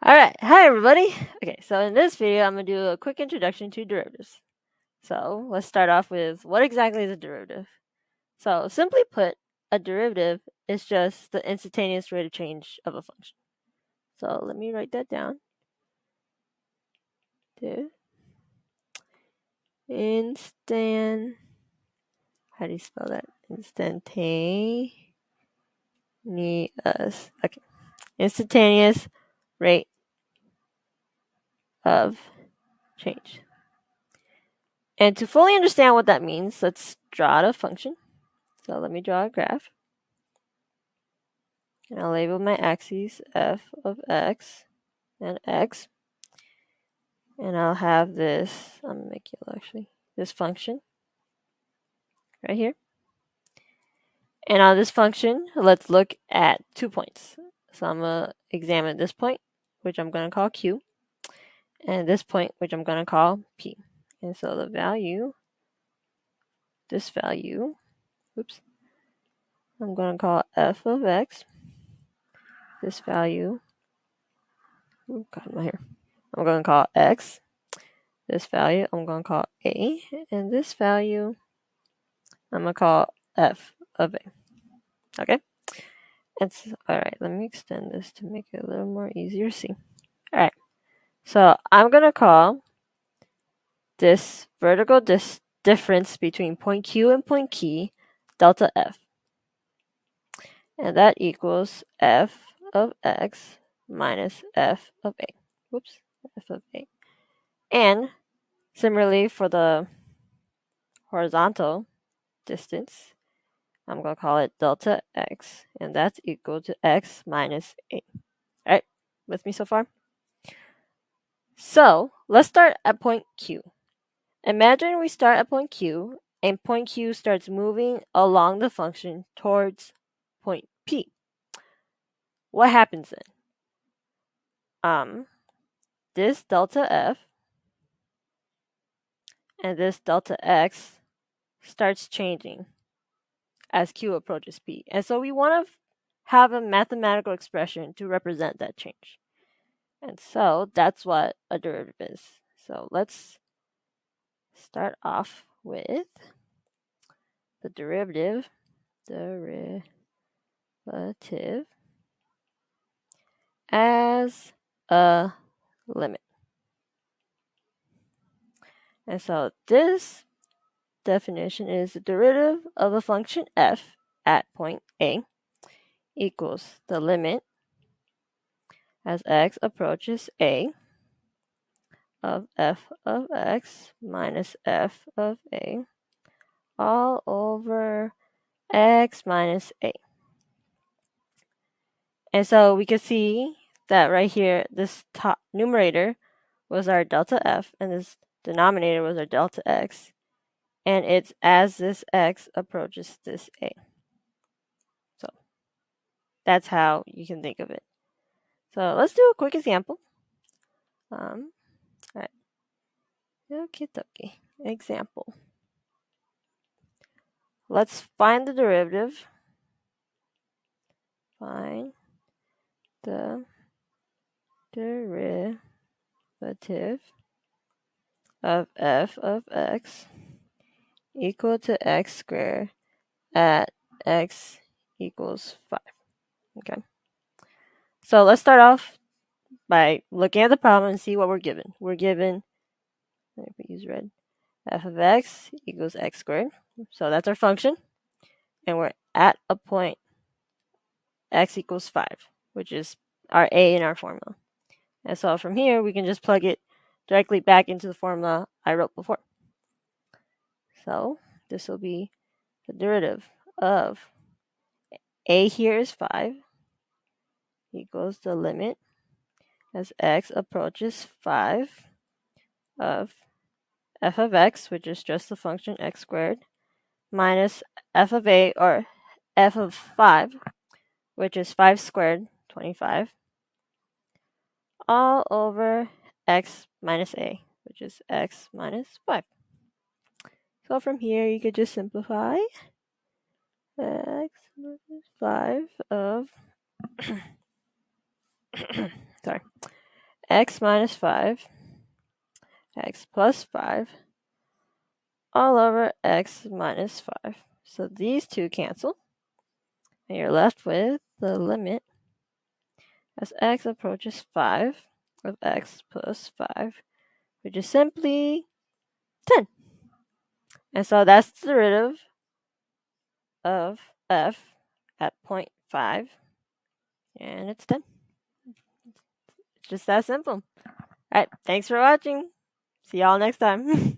Alright, hi everybody! Okay, so in this video I'm going to do a quick introduction to derivatives. So let's start off with what exactly is a derivative? So simply put, a derivative is just the instantaneous rate of change of a function. So let me write that down. How do you spell that? Instantaneous. Okay. Instantaneous rate of change. And to fully understand what that means, let's draw out a function. So let me draw a graph. And I'll label my axes f of x and x. And I'll have this, I'm gonna make yellow actually, this function right here. And on this function, let's look at 2 points. So I'm gonna examine this point, which I'm gonna call Q, and this point, which I'm gonna call P. And so the value, this value, oops, I'm gonna call f of x. This value, oh God, my hair. I'm gonna call x. This value I'm going to call A, and this value I'm going to call F of A. Okay? It's alright, let me extend this to make it a little more easier to see. Alright, so I'm going to call this vertical difference between point Q and point P delta F. And that equals F of X minus F of A. Whoops, F of A. And similarly for the horizontal distance, I'm going to call it delta x, and that's equal to x minus a. All right, with me so far? So let's start at point Q. Imagine we start at point Q, and point Q starts moving along the function towards point P. What happens then? This delta f and this delta x starts changing as Q approaches P. And so we want to have a mathematical expression to represent that change. And so that's what a derivative is. So let's start off with the derivative as a limit. And so this definition is the derivative of a function f at point A equals the limit as x approaches A of f of x minus f of A all over x minus A. And so we can see that right here, this top numerator was our delta f, and this denominator was our delta x. And it's as this x approaches this a. So that's how you can think of it. So let's do a quick example. All right. Okie dokie. Example. Let's find the derivative. Find the derivative of f of x equal to x squared at x equals 5. Okay. So let's start off by looking at the problem and see what we're given. We're given, let me use red, f of x equals x squared. So that's our function. And we're at a point x equals 5, which is our a in our formula. And so from here, we can just plug it directly back into the formula I wrote before. So this will be the derivative of a here is 5 equals the limit as x approaches 5 of f of x, which is just the function x squared, minus f of a, or f of 5, which is 5 squared, 25, all over x minus a, which is x minus 5. So from here, you could just simplify x minus 5 of sorry, x minus 5, x plus 5, all over x minus 5. So these two cancel, and you're left with the limit as x approaches 5 of x plus 5, which is simply 10. And so that's the derivative of f at 0.5, and it's 10. It's just that simple. All right, thanks for watching. See y'all next time.